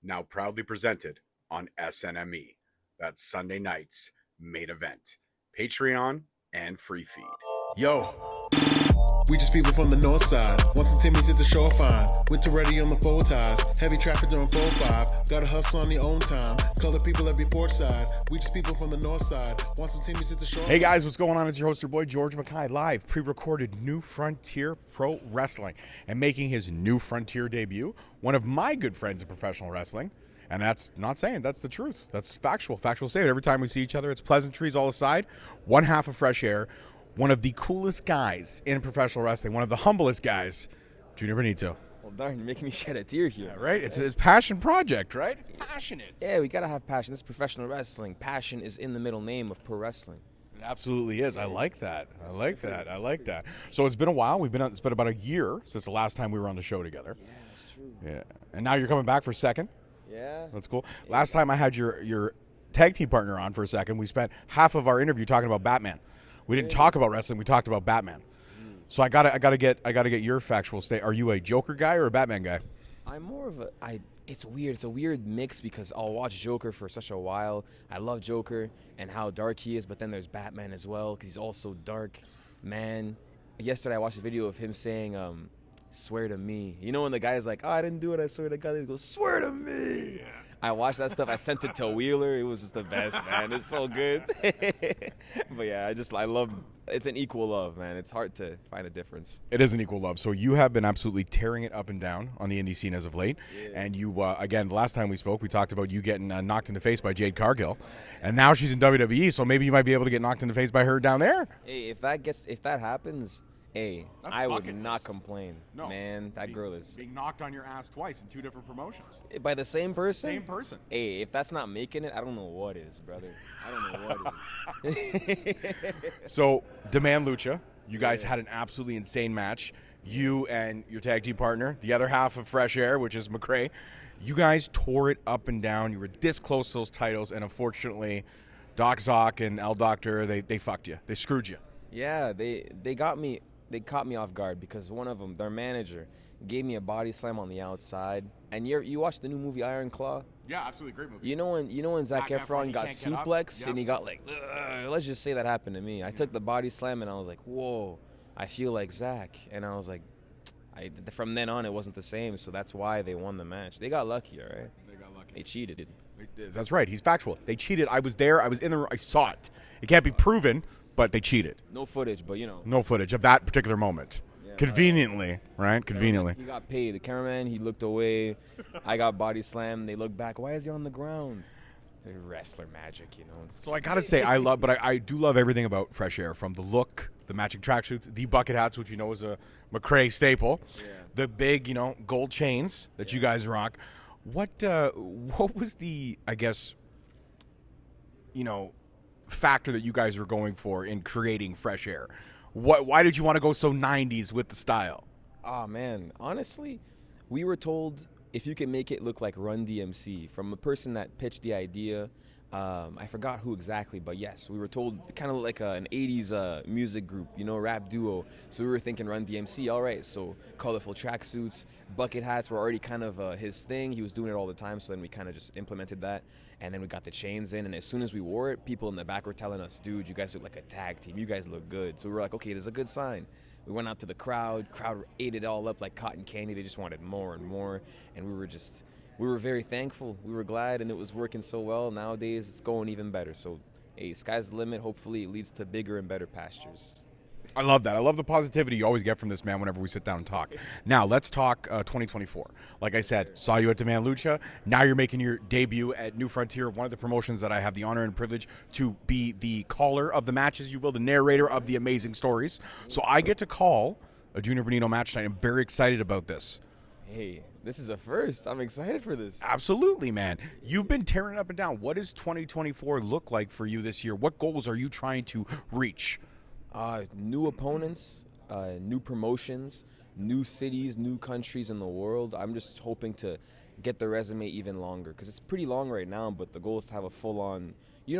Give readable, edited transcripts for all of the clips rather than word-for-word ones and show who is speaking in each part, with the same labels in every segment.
Speaker 1: now proudly presented on SNME. That's Sunday night's main event. Patreon and free feed.
Speaker 2: Yo, we just people from the north side. Once the Timmy's hit the shore fine. Winter ready on the four ties. Heavy traffic during 4-5. Gotta hustle on your own time. Color people every port side. We just people from the north side. Once the Timmy's hit the shore.
Speaker 1: Hey guys, what's going on? It's your host, your boy George Mackay, live pre-recorded New Frontier Pro Wrestling, and making his New Frontier debut, one of my good friends in professional wrestling. And that's not saying, that's the truth. That's factual statement. Every time we see each other, it's pleasantries all aside. One half of fresh air. One of the coolest guys in professional wrestling, one of the humblest guys, Junior Benito.
Speaker 3: Well, darn, you're making me shed a tear here.
Speaker 1: Yeah, right? It's a passion project, right? It's passionate.
Speaker 3: Yeah, we gotta have passion. This is professional wrestling. Passion is in the middle name of pro wrestling.
Speaker 1: It absolutely is. I like that. So it's been a while. It's been about a year since the last time we were on the show together.
Speaker 3: Yeah, that's true.
Speaker 1: Yeah. And now you're coming back for a second.
Speaker 3: Yeah.
Speaker 1: That's cool. Last time I had your tag team partner on for a second, we spent half of our interview talking about Batman. We didn't talk about wrestling. We talked about Batman. So I gotta get your factual state. Are you a Joker guy or a Batman guy?
Speaker 3: I'm more of it's weird. It's a weird mix because I'll watch Joker for such a while. I love Joker and how dark he is, but then there's Batman as well because he's also dark. Man, yesterday I watched a video of him saying, "Swear to me." You know when the guy's like, "Oh, I didn't do it. I swear to God." He goes, "Swear to me." Yeah. I watched that stuff. I sent it to Wheeler. It was just the best, man. It's so good. But yeah, I love. It's an equal love, man. It's hard to find a difference.
Speaker 1: It is an equal love. So you have been absolutely tearing it up and down on the indie scene as of late. Yeah. And you, again, the last time we spoke, we talked about you getting knocked in the face by Jade Cargill. And now she's in WWE, so maybe you might be able to get knocked in the face by her down there.
Speaker 3: Hey, if that happens, hey, I would not complain.
Speaker 1: No,
Speaker 3: man, that girl is
Speaker 1: being knocked on your ass twice in two different promotions.
Speaker 3: By the same person?
Speaker 1: Same person.
Speaker 3: Hey, if that's not making it, I don't know what is, brother. I don't know what is.
Speaker 1: So, Demand Lucha, you guys had an absolutely insane match. You and your tag team partner, the other half of Fresh Air, which is McCrae, you guys tore it up and down. You were this close to those titles, and unfortunately, Doc Zoc and El Doctor, they fucked you. They screwed you.
Speaker 3: Yeah, they got me. They caught me off guard because one of them, their manager, gave me a body slam on the outside. And you watched the new movie Iron Claw?
Speaker 1: Yeah, absolutely great movie.
Speaker 3: You know when Zac Efron got suplexed
Speaker 1: yep.
Speaker 3: And he got like, ugh, let's just say that happened to me. I took the body slam and I was like, whoa, I feel like Zac. And I was like, from then on it wasn't the same. So that's why they won the match. They got lucky, all right?
Speaker 1: They got lucky.
Speaker 3: They cheated.
Speaker 1: That's right. He's factual. They cheated. I was there. I was in the room. I saw it. It can't be proven, but they cheated.
Speaker 3: No footage, but you know.
Speaker 1: No footage of that particular moment. Yeah, conveniently, right? Conveniently.
Speaker 3: He got paid. The cameraman, he looked away. I got body slammed. They looked back. Why is he on the ground? The wrestler magic, you know.
Speaker 1: So I gotta say, I do love everything about Fresh Air, from the look, the matching tracksuits, the bucket hats, which you know is a McCrae staple, the big, gold chains that you guys rock. What was the, I guess, factor that you guys were going for in creating Fresh Air? Why did you want to go so 90s with the style?
Speaker 3: Oh, man. Honestly, we were told if you can make it look like Run DMC from the person that pitched the idea. I forgot who exactly, but yes, we were told kind of like an 80s music group, rap duo. So we were thinking Run DMC, all right, so colorful tracksuits, bucket hats were already kind of his thing. He was doing it all the time, so then we kind of just implemented that. And then we got the chains in, and as soon as we wore it, people in the back were telling us, dude, you guys look like a tag team. You guys look good. So we were like, okay, this is a good sign. We went out to the crowd ate it all up like cotton candy. They just wanted more and more, and we were very thankful. We were glad, and it was working so well. Nowadays, it's going even better. So, hey, sky's the limit. Hopefully, it leads to bigger and better pastures.
Speaker 1: I love that. I love the positivity you always get from this man whenever we sit down and talk. Now, let's talk 2024. Like I said, saw you at Demand Lucha. Now you're making your debut at New Frontier, one of the promotions that I have the honor and privilege to be the caller of the matches, you will, the narrator of the amazing stories. So I get to call a Junior Benito match tonight. I'm very excited about this.
Speaker 3: Hey, this is a first. I'm excited for this.
Speaker 1: Absolutely, man. You've been tearing it up and down. What does 2024 look like for you this year? What goals are you trying to reach?
Speaker 3: New opponents, new promotions, new cities, new countries in the world. I'm just hoping to get the resume even longer because it's pretty long right now, but the goal is to have a full-on,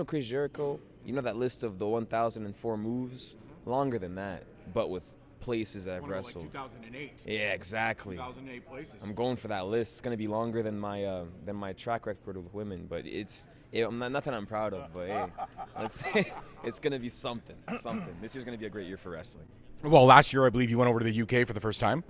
Speaker 3: Chris Jericho, that list of the 1,004 moves? Longer than that, but with places that I've wrestled.
Speaker 1: Like 2008.
Speaker 3: Yeah, exactly.
Speaker 1: 2008 places.
Speaker 3: I'm going for that list. It's gonna be longer than my track record with women, but nothing I'm proud of. But hey, it's gonna be something. This year's gonna be a great year for wrestling.
Speaker 1: Well, last year I believe you went over to the UK for the first time.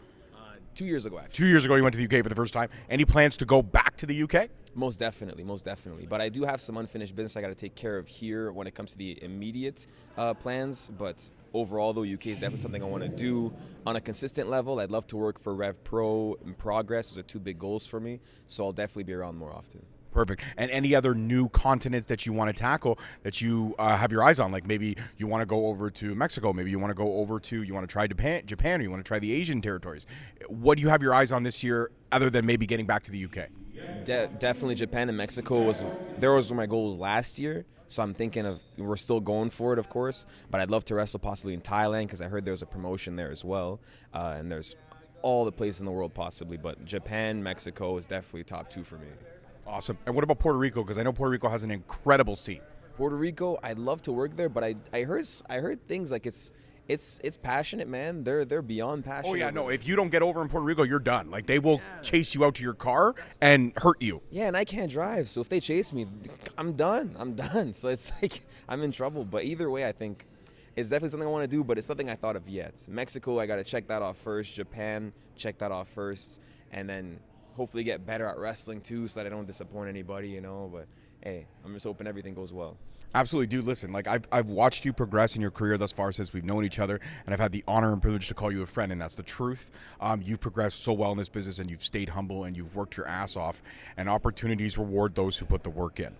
Speaker 3: 2 years ago, actually.
Speaker 1: 2 years ago you went to the UK for the first time. Any plans to go back to the UK?
Speaker 3: Most definitely. But I do have some unfinished business I got to take care of here when it comes to the immediate plans. But overall, though, UK is definitely something I want to do on a consistent level. I'd love to work for Rev Pro and Progress. Those are two big goals for me. So I'll definitely be around more often.
Speaker 1: Perfect. And any other new continents that you want to tackle that you have your eyes on? Like maybe you want to go over to Mexico. Maybe you want to go over to, you want to try Japan, or you want to try the Asian territories. What do you have your eyes on this year other than maybe getting back to the UK?
Speaker 3: Definitely Japan and Mexico were my goals last year. So I'm thinking we're still going for it, of course. But I'd love to wrestle possibly in Thailand because I heard there's a promotion there as well. And there's all the places in the world possibly. But Japan, Mexico is definitely top 2 for me.
Speaker 1: Awesome. And what about Puerto Rico? Because I know Puerto Rico has an incredible scene.
Speaker 3: Puerto Rico, I'd love to work there, but I heard things like it's passionate, man. They're beyond passionate.
Speaker 1: Oh yeah, no. If you don't get over in Puerto Rico, you're done. Like they will chase you out to your car and hurt you.
Speaker 3: Yeah, and I can't drive, so if they chase me, I'm done. So it's like I'm in trouble. But either way, I think it's definitely something I want to do, but it's nothing I thought of yet. Mexico, I got to check that off first. Japan, check that off first, and then hopefully get better at wrestling too, so that I don't disappoint anybody, you know. But hey, I'm just hoping everything goes well.
Speaker 1: Absolutely, dude. Listen, like I've watched you progress in your career thus far since we've known each other, and I've had the honor and privilege to call you a friend, and that's the truth. You've progressed so well in this business, and you've stayed humble, and you've worked your ass off, and opportunities reward those who put the work in.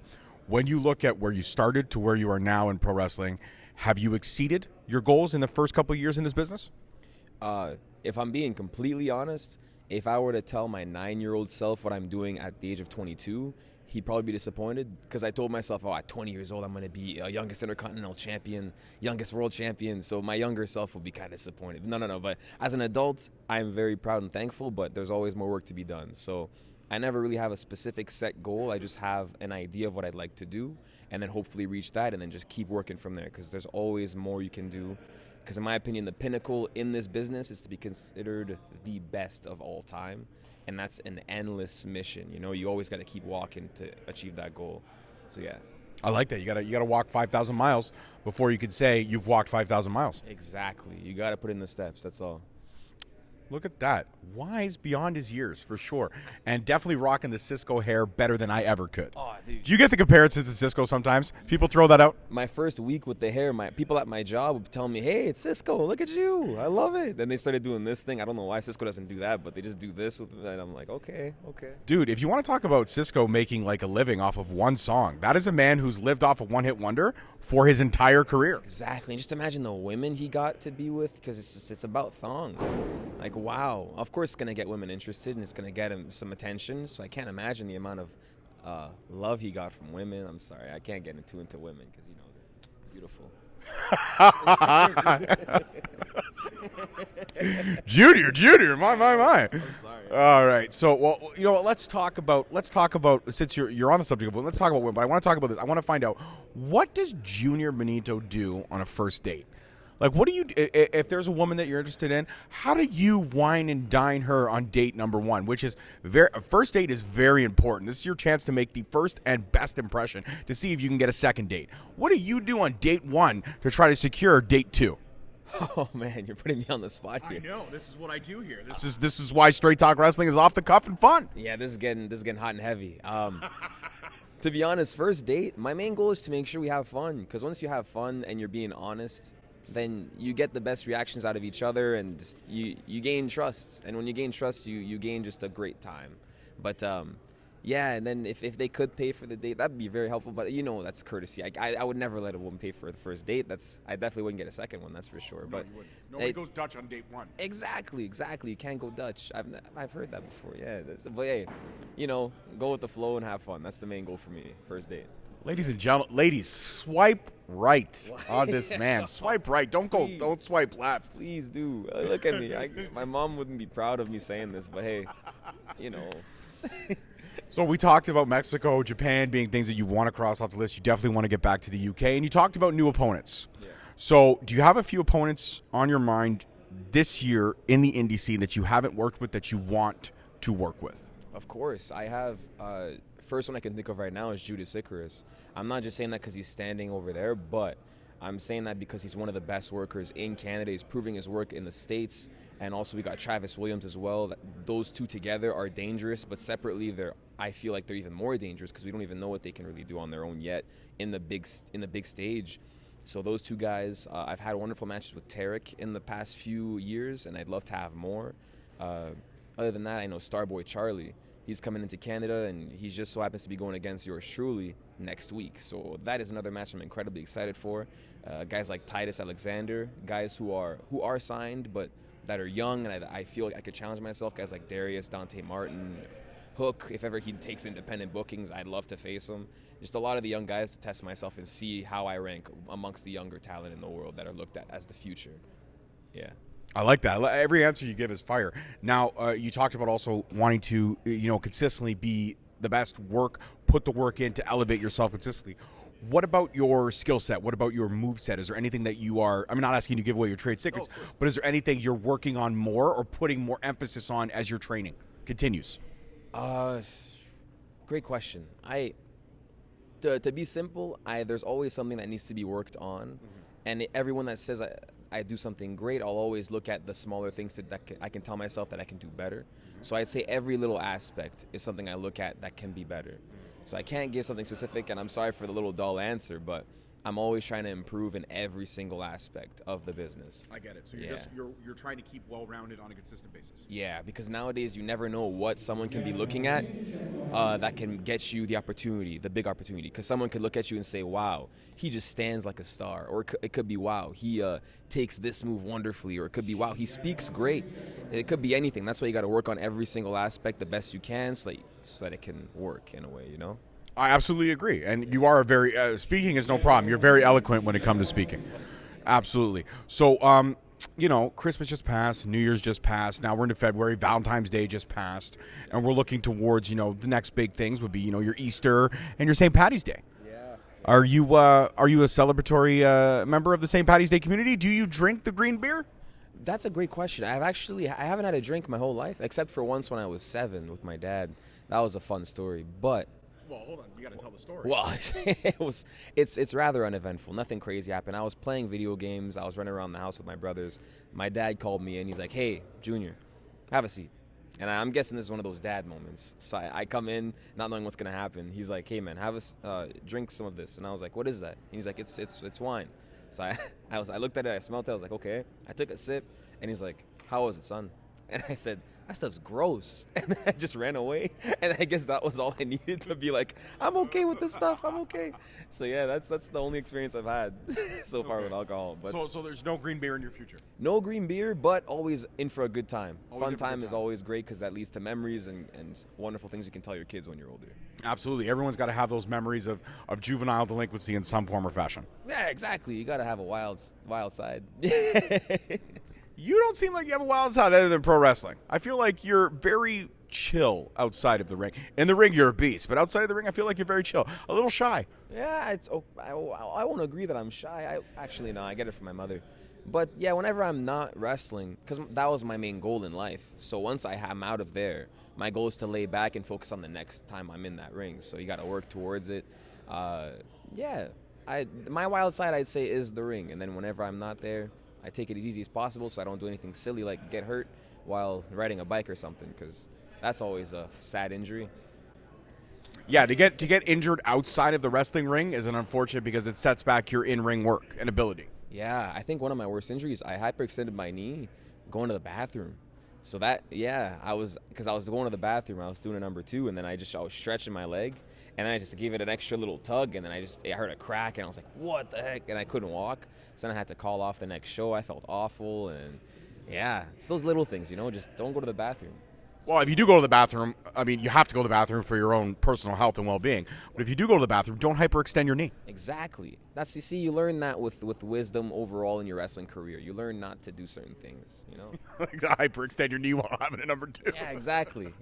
Speaker 1: When you look at where you started to where you are now in pro wrestling, have you exceeded your goals in the first couple of years in this business?
Speaker 3: If I'm being completely honest, if I were to tell my 9-year-old self what I'm doing at the age of 22, he'd probably be disappointed because I told myself, at 20 years old, I'm going to be a youngest intercontinental champion, youngest world champion. So my younger self will be kind of disappointed. No. But as an adult, I'm very proud and thankful, but there's always more work to be done. So I never really have a specific set goal. I just have an idea of what I'd like to do and then hopefully reach that and then just keep working from there because there's always more you can do. Because in my opinion, the pinnacle in this business is to be considered the best of all time. And that's an endless mission. You know, you always got to keep walking to achieve that goal. So, yeah. I
Speaker 1: like that. You gotta walk 5,000 miles before you could say you've walked 5,000 miles.
Speaker 3: Exactly. You got to put in the steps. That's all.
Speaker 1: Look at that. Wise beyond his years, for sure. And definitely rocking the Sisqo hair better than I ever could.
Speaker 3: Oh, dude.
Speaker 1: Do you get the comparisons to Sisqo sometimes? People throw that out?
Speaker 3: My first week with the hair, my people at my job would tell me, hey, it's Sisqo. Look at you. I love it. Then they started doing this thing. I don't know why Sisqo doesn't do that, but they just do this with it. And I'm like, okay.
Speaker 1: Dude, if you want to talk about Sisqo making like a living off of one song, that is a man who's lived off a one-hit wonder for his entire career.
Speaker 3: Exactly. And just imagine the women he got to be with because it's about thongs. Like, wow. Of course it's going to get women interested and it's going to get him some attention. So I can't imagine the amount of love he got from women. I'm sorry. I can't get into women because, you know, they're beautiful.
Speaker 1: Junior, my.
Speaker 3: I'm sorry.
Speaker 1: All right. So, well, you know, let's talk about since you're on the subject of women, let's talk about women, but I want to talk about this. I want to find out, what does Junior Benito do on a first date? Like, what do you, if there's a woman that you're interested in, how do you wine and dine her on date number one, which is first date is very important. This is your chance to make the first and best impression to see if you can get a second date. What do you do on date one to try to secure date two?
Speaker 3: Oh man, you're putting me on the spot here.
Speaker 1: I know. This is what I do here. This is why Straight Talk Wrestling is off the cuff and fun.
Speaker 3: Yeah, this is getting hot and heavy. To be honest, first date, my main goal is to make sure we have fun. Because once you have fun and you're being honest, then you get the best reactions out of each other, and just, you gain trust. And when you gain trust, you gain just a great time. But yeah, and then if they could pay for the date, that'd be very helpful. But you know, that's courtesy. I would never let a woman pay for the first date. I definitely wouldn't get a second one. That's for sure.
Speaker 1: No,
Speaker 3: but
Speaker 1: you wouldn't. Nobody goes Dutch on date one.
Speaker 3: Exactly. You can't go Dutch. I've heard that before. Yeah, but hey, you know, go with the flow and have fun. That's the main goal for me. First date.
Speaker 1: Ladies and gentlemen, swipe right on this man. Swipe right. Don't swipe left.
Speaker 3: Please do. Look at me. My mom wouldn't be proud of me saying this, but hey, you know.
Speaker 1: So we talked about Mexico, Japan being things that you want to cross off the list. You definitely want to get back to the UK, and you talked about new opponents. Yeah. So do you have a few opponents on your mind this year in the indie scene that you haven't worked with that you want to work with?
Speaker 3: Of course, I have. First one I can think of right now is Judas Icarus. I'm not just saying that because he's standing over there, but I'm saying that because he's one of the best workers in Canada. He's proving his work in the States. And also we got Travis Williams as well. Those two together are dangerous, but separately I feel like they're even more dangerous because we don't even know what they can really do on their own yet in the big stage. So those two guys, I've had wonderful matches with Tarek in the past few years, and I'd love to have more. Other than that, I know Starboy Charlie. He's coming into Canada, and he just so happens to be going against yours truly next week. So that is another match I'm incredibly excited for. Guys like Titus Alexander, guys who are signed but that are young, and I feel like I could challenge myself. Guys like Darius, Dante Martin, Hook. If ever he takes independent bookings, I'd love to face him. Just a lot of the young guys to test myself and see how I rank amongst the younger talent in the world that are looked at as the future. Yeah.
Speaker 1: I like that. Every answer you give is fire. Now, you talked about also wanting to, consistently be the best put the work in to elevate yourself consistently. What about your skill set? What about your move set? Is there anything that I'm not asking you to give away your trade secrets, but is there anything you're working on more or putting more emphasis on as your training continues?
Speaker 3: Great question. To be simple, there's always something that needs to be worked on, and everyone that says I do something great, I'll always look at the smaller things that I can tell myself that I can do better. So I'd say every little aspect is something I look at that can be better. So I can't give something specific, and I'm sorry for the little dull answer, but I'm always trying to improve in every single aspect of the business.
Speaker 1: I get it. So you're trying to keep well-rounded on a consistent basis.
Speaker 3: Yeah, because nowadays you never know what someone can be looking at that can get you the opportunity, the big opportunity. Because someone could look at you and say, wow, he just stands like a star. Or it could be, wow, he takes this move wonderfully. Or it could be, wow, he speaks great. It could be anything. That's why you got to work on every single aspect the best you can so that it can work in a way, you know?
Speaker 1: I absolutely agree. And you are speaking is no problem. You're very eloquent when it comes to speaking. Absolutely. So, Christmas just passed, New Year's just passed. Now we're into February. Valentine's Day just passed. And we're looking towards, the next big things would be, your Easter and your St. Patty's Day.
Speaker 3: Yeah.
Speaker 1: Are you a celebratory member of the St. Patty's Day community? Do you drink the green beer?
Speaker 3: That's a great question. I haven't had a drink my whole life, except for once when I was 7 with my dad. That was a fun story. But
Speaker 1: well, hold on. You got to tell the story.
Speaker 3: Well, it's rather uneventful. Nothing crazy happened. I was playing video games. I was running around the house with my brothers. My dad called me, and he's like, hey, Junior, have a seat. And I'm guessing this is one of those dad moments. So I come in not knowing what's going to happen. He's like, hey, man, drink some of this. And I was like, what is that? And he's like, it's wine. So I looked at it. I smelled it. I was like, okay. I took a sip, and he's like, how was it, son? And I said, that stuff's gross. And I just ran away. And I guess that was all I needed to be like, I'm okay with this stuff. I'm okay. So, yeah, that's the only experience I've had so far with alcohol. But
Speaker 1: so there's no green beer in your future?
Speaker 3: No green beer, but always in for a good time.
Speaker 1: Always
Speaker 3: Fun time is always great because that leads to memories and wonderful things you can tell your kids when you're older.
Speaker 1: Absolutely. Everyone's got to have those memories of juvenile delinquency in some form or fashion.
Speaker 3: Yeah, exactly. You got to have a wild side.
Speaker 1: You don't seem like you have a wild side other than pro wrestling. I feel like you're very chill outside of the ring. In the ring, you're a beast, but outside of the ring, I feel like you're very chill. A little shy.
Speaker 3: Yeah, I won't agree that I'm shy. I get it from my mother. But, yeah, whenever I'm not wrestling, because that was my main goal in life. So once I'm out of there, my goal is to lay back and focus on the next time I'm in that ring. So you got to work towards it. My wild side, I'd say, is the ring. And then whenever I'm not there, I take it as easy as possible so I don't do anything silly like get hurt while riding a bike or something, because that's always a sad injury.
Speaker 1: Yeah, to get injured outside of the wrestling ring is unfortunate because it sets back your in-ring work and ability.
Speaker 3: Yeah, I think one of my worst injuries, I hyperextended my knee going to the bathroom. So I was going to the bathroom, I was doing a number 2, and then I was stretching my leg, and then I just gave it an extra little tug, and then I heard a crack, and I was like, what the heck? And I couldn't walk. So then I had to call off the next show. I felt awful, and yeah, it's those little things, just don't go to the bathroom.
Speaker 1: Well, if you do go to the bathroom, I mean, you have to go to the bathroom for your own personal health and well-being. But if you do go to the bathroom, don't hyperextend your knee.
Speaker 3: Exactly. You learn that with wisdom overall in your wrestling career. You learn not to do certain things,
Speaker 1: Like hyperextend your knee while having a number 2.
Speaker 3: Yeah, exactly.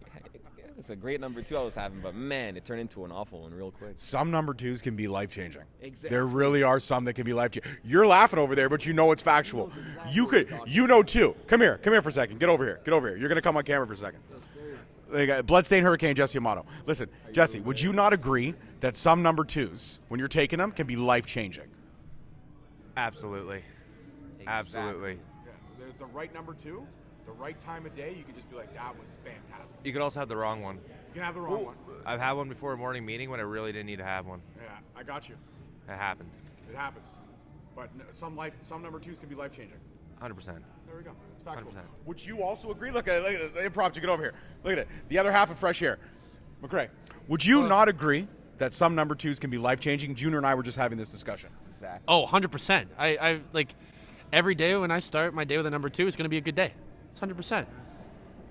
Speaker 3: It's a great number 2 I was having, but man, it turned into an awful one real quick.
Speaker 1: Some number 2s can be life-changing.
Speaker 3: Exactly.
Speaker 1: There really are some that can be life-changing. You're laughing over there, but you know it's factual. You know too. Come here for a second. Get over here. You're gonna come on camera for a second. They got Bloodstained Hurricane, Jesse Amato. Listen, Jesse, would you not agree that some number 2s, when you're taking them, can be life-changing?
Speaker 4: Absolutely. Absolutely.
Speaker 1: Yeah, the right number 2, the right time of day, you can just be like, that was fantastic.
Speaker 4: You could also have the wrong one.
Speaker 1: You can have the wrong one.
Speaker 4: I've had one before a morning meeting when I really didn't need to have one.
Speaker 1: Yeah, I got you.
Speaker 4: It happened.
Speaker 1: It happens. But some number 2s can be life-changing.
Speaker 4: 100%.
Speaker 1: There we go. It's factual.
Speaker 4: 100%.
Speaker 1: Would you also agree? Look at the impromptu. Get over here. Look at it. The other half of fresh air. McCrae, would you not agree that some number 2s can be life-changing? Junior and I were just having this discussion.
Speaker 3: Exactly.
Speaker 5: Oh, 100%. I like every day when I start my day with a number 2, it's going to be a good day. It's 100%.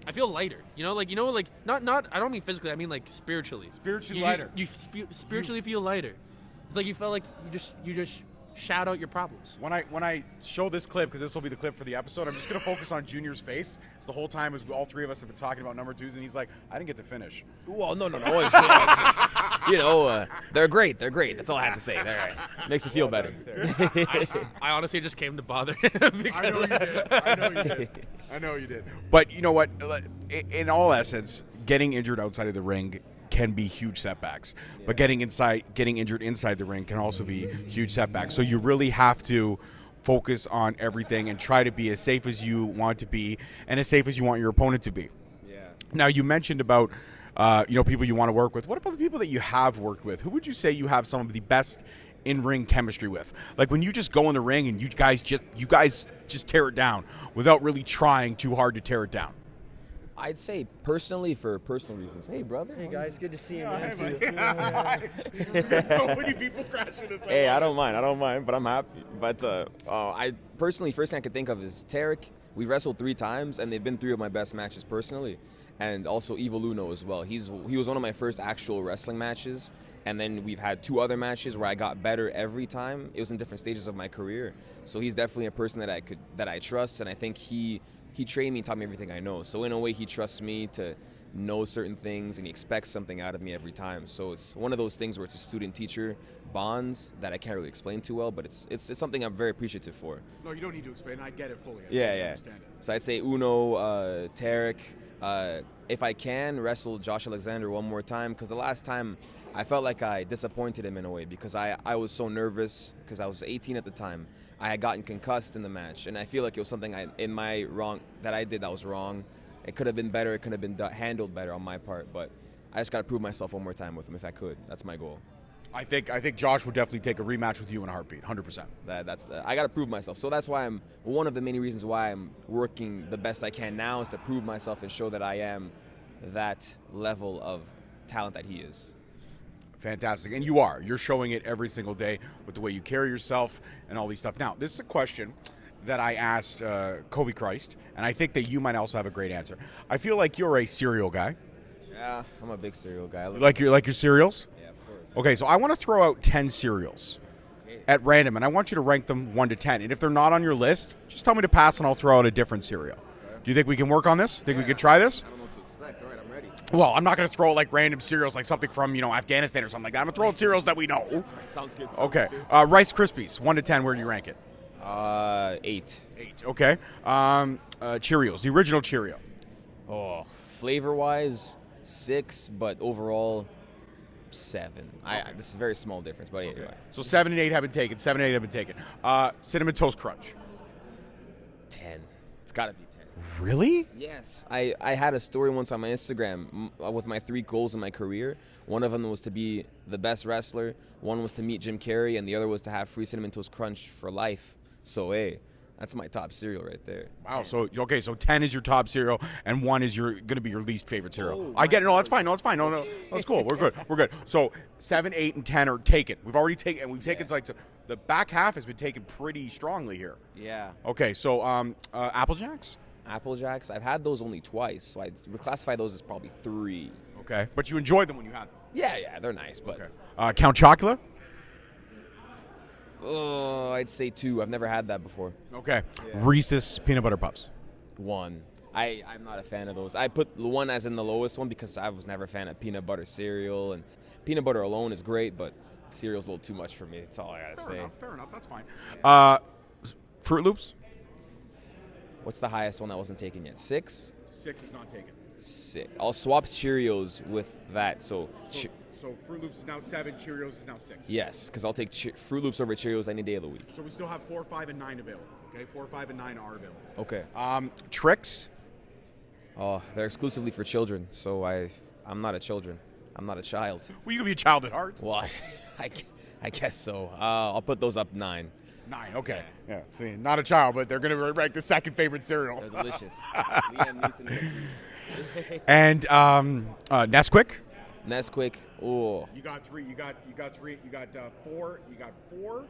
Speaker 5: I feel lighter. Not I don't mean physically, I mean like spiritually.
Speaker 1: Spiritually lighter.
Speaker 5: You spiritually feel lighter. It's like you felt like you just shout out your problems.
Speaker 1: When I show this clip, because this will be the clip for the episode, I'm just going to focus on Junior's face. The whole time as all three of us have been talking about number 2s, and he's like, I didn't get to finish.
Speaker 3: Well, no. It's just, they're great. They're great. That's all I have to say. They're right. Makes you feel better.
Speaker 5: I honestly just came to bother him.
Speaker 1: I know you did. But you know what? In all essence, getting injured outside of the ring can be huge setbacks. Yeah. But getting injured inside the ring can also be huge setbacks. So you really have to focus on everything and try to be as safe as you want to be and as safe as you want your opponent to be.
Speaker 3: Yeah.
Speaker 1: Now, you mentioned about people you want to work with. What about the people that you have worked with? Who would you say you have some of the best in-ring chemistry with? Like when you just go in the ring and you guys just tear it down without really trying too hard to tear it down.
Speaker 3: I'd say personally, for personal reasons. Hey, brother.
Speaker 6: Hey, guys. Good to see you.
Speaker 1: So many people crashing us.
Speaker 3: Hey, I don't mind, but I'm happy. But I personally, first thing I could think of is Tarek. We wrestled 3 times, and they've been 3 of my best matches personally. And also Evil Uno as well. He was one of my first actual wrestling matches. And then we've had 2 other matches where I got better every time. It was in different stages of my career. So he's definitely a person that I trust, and I think he trained me and taught me everything I know. So in a way, he trusts me to know certain things, and he expects something out of me every time. So it's one of those things where it's a student-teacher bonds that I can't really explain too well, but it's something I'm very appreciative for.
Speaker 1: No, you don't need to explain. I get it fully. I
Speaker 3: yeah.
Speaker 1: understand it.
Speaker 3: So I'd say Uno, Tarek. If I can, wrestle Josh Alexander one more time, because the last time I felt like I disappointed him in a way because I was so nervous because I was 18 at the time. I had gotten concussed in the match, and I feel like it was something that I did that was wrong. It could have been better. It could have been handled better on my part, but I just got to prove myself one more time with him if I could. That's my goal.
Speaker 1: I think Josh would definitely take a rematch with you in a heartbeat, 100%.
Speaker 3: That's I got to prove myself. So that's why one of the many reasons why I'm working the best I can now is to prove myself and show that I am that level of talent that he is.
Speaker 1: Fantastic. And you're showing it every single day with the way you carry yourself and all these stuff. Now, this is a question that I asked Covey Christ, and I think that you might also have a great answer. I feel like you're a cereal guy.
Speaker 3: Yeah, I'm a big cereal guy.
Speaker 1: Like your cereals?
Speaker 3: Yeah, of course.
Speaker 1: Okay, so I want to throw out 10 cereals at random, and I want you to rank them 1 to 10. And if they're not on your list, just tell me to pass, and I'll throw out a different cereal. Okay. Do you think we can work on this? Think we could try this?
Speaker 3: I don't know what to expect. All right, I'm ready.
Speaker 1: Well, I'm not going to throw out like random cereals, like something from Afghanistan or something like that. I'm going to throw out cereals that we know.
Speaker 3: Sounds good.
Speaker 1: Okay. Rice Krispies, 1 to 10. Where do you rank it?
Speaker 3: 8.
Speaker 1: 8. Okay. Cheerios, the original Cheerio.
Speaker 3: Oh, flavor-wise, 6, but overall, 7. Okay. This is a very small difference, but anyway.
Speaker 1: So 7 and 8 have been taken. Cinnamon Toast Crunch.
Speaker 3: 10. It's got to be 10.
Speaker 1: Really?
Speaker 3: Yes. I had a story once on my Instagram with my 3 goals in my career. One of them was to be the best wrestler. One was to meet Jim Carrey, and the other was to have free Cinnamon Toast Crunch for life. So, hey, that's my top cereal right there.
Speaker 1: Wow. 10. So 10 is your top cereal, and 1 is going to be your least favorite cereal. I get it. No, that's fine. No, that's cool. We're good. So 7, 8, and 10 are taken. We've already taken, and we've taken the back half has been taken pretty strongly here.
Speaker 3: Yeah.
Speaker 1: Okay. So Apple Jacks.
Speaker 3: Apple Jacks, I've had those only twice, so I'd classify those as probably 3.
Speaker 1: Okay. But you enjoyed them when you had them.
Speaker 3: Yeah, they're nice, but.
Speaker 1: Okay. Count Chocula.
Speaker 3: Oh, I'd say 2. I've never had that before.
Speaker 1: Okay. Yeah. Reese's Peanut Butter Puffs.
Speaker 3: 1. I'm not a fan of those. I put the one as in the lowest one because I was never a fan of peanut butter cereal, and peanut butter alone is great, but cereal's a little too much for me. That's all I gotta say.
Speaker 1: Fair enough. That's fine. Fruit Loops?
Speaker 3: What's the highest one that wasn't taken yet? 6?
Speaker 1: 6 is not taken.
Speaker 3: 6. I'll swap Cheerios with that. So
Speaker 1: Fruit Loops is now 7, Cheerios is now 6.
Speaker 3: yes, because I'll take Fruit Loops over Cheerios any day of the week.
Speaker 1: So we still have 4, 5, and 9 available. Okay, 4, 5, and 9 are available.
Speaker 3: Okay.
Speaker 1: Tricks?
Speaker 3: Oh, they're exclusively for children, so I'm not a children. I'm not a child.
Speaker 1: Well, you could be a child at heart.
Speaker 3: Well, I guess so. I'll put those up 9.
Speaker 1: 9, okay. Yeah. See, not a child, but they're going to rank the second favorite cereal.
Speaker 3: They're delicious. Liam Neeson.
Speaker 1: And Nesquik?
Speaker 3: Nesquik. Oh.
Speaker 1: You got 3. You got 4. You got 4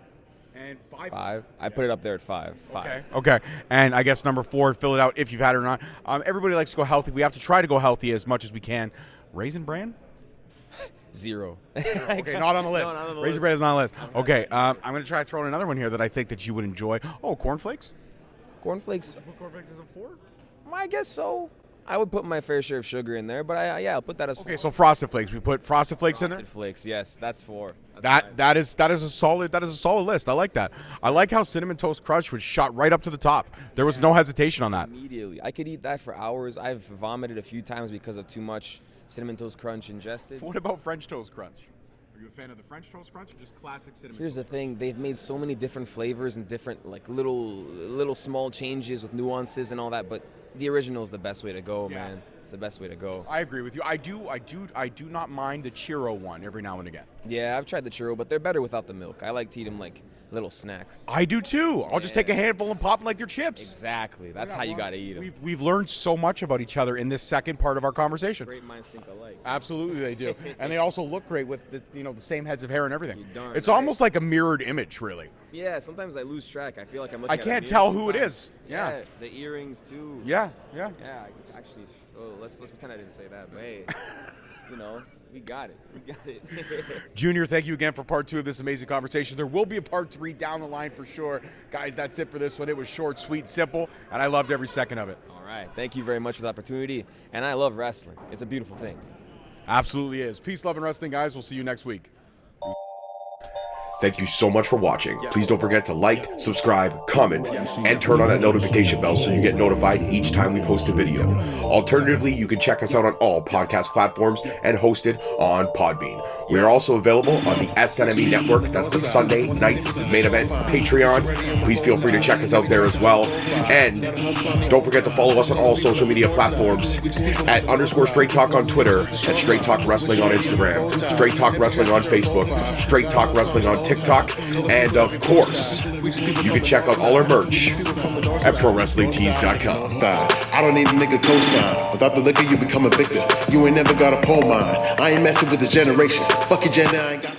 Speaker 1: and 5.
Speaker 3: 5. I put it up there at 5. 5.
Speaker 1: Okay. And I guess number 4, fill it out if you've had it or not. Everybody likes to go healthy. We have to try to go healthy as much as we can. Raisin Bran?
Speaker 3: 0.
Speaker 1: Okay, not on the list.
Speaker 3: No, not on the
Speaker 1: Raisin
Speaker 3: list.
Speaker 1: Bran is not on the list. Okay, I'm going to try to throw in another one here that I think that you would enjoy. Oh, cornflakes?
Speaker 3: Cornflakes.
Speaker 1: Put cornflakes as a 4?
Speaker 3: I guess so. I would put my fair share of sugar in there, but I'll put that as 4.
Speaker 1: Okay, so Frosted Flakes. We put Frosted Flakes in there?
Speaker 3: Frosted Flakes, yes, that's 4.
Speaker 1: That is a solid list. I like that. I like how Cinnamon Toast Crunch was shot right up to the top. There was no hesitation on that.
Speaker 3: Immediately. I could eat that for hours. I've vomited a few times because of too much Cinnamon Toast Crunch ingested.
Speaker 1: What about French Toast Crunch? Are you a fan of the French Toast Crunch or just classic Cinnamon
Speaker 3: Here's the
Speaker 1: Toast
Speaker 3: thing, they've made so many different flavors and different like little small changes with nuances and all that, but the original is the best way to go,
Speaker 1: Yeah.
Speaker 3: man. It's the best way to go.
Speaker 1: I agree with you. I do not mind the Churro one every now and again.
Speaker 3: Yeah, I've tried the churro, but they're better without the milk. I like to eat them like little snacks.
Speaker 1: I do too. I'll just take a handful and pop them like they're chips.
Speaker 3: Exactly. That's how you got to eat them.
Speaker 1: We've learned so much about each other in this second part of our conversation.
Speaker 3: Great minds think alike.
Speaker 1: Absolutely, they do, and they also look great with the same heads of hair and everything.
Speaker 3: You're darn
Speaker 1: It's
Speaker 3: right.
Speaker 1: almost like a mirrored image, really.
Speaker 3: Yeah, sometimes I lose track. I feel like I'm looking
Speaker 1: I
Speaker 3: at a
Speaker 1: can't
Speaker 3: mirror
Speaker 1: tell who it
Speaker 3: sometimes.
Speaker 1: is. Yeah.
Speaker 3: The earrings too.
Speaker 1: Yeah.
Speaker 3: Yeah, actually, let's pretend I didn't say that, but hey, we got it.
Speaker 1: Junior, thank you again for part 2 of this amazing conversation. There will be a part 3 down the line for sure. Guys, that's it for this one. It was short, sweet, simple, and I loved every second of it.
Speaker 3: All right, thank you very much for the opportunity, and I love wrestling. It's a beautiful thing.
Speaker 1: Absolutely is. Peace, love, and wrestling, guys. We'll see you next week.
Speaker 6: Thank you so much for watching. Please don't forget to like, subscribe, comment, and turn on that notification bell so you get notified each time we post a video. Alternatively, you can check us out on all podcast platforms and hosted on Podbean. We are also available on the SNME network. That's the Sunday Nights Main Event Patreon. Please feel free to check us out there as well. And don't forget to follow us on all social media platforms at _Straight Talk on Twitter, at Straight Talk Wrestling on Instagram, Straight Talk Wrestling on Facebook, Straight Talk Wrestling on TikTok, and of course, you can check out all our merch at ProWrestlingTees.com.
Speaker 2: I don't need a nigga cosign. Without the liquor, you become a victim. You ain't never got a pole mine. I ain't messing with this generation. Fuck your gender, I ain't got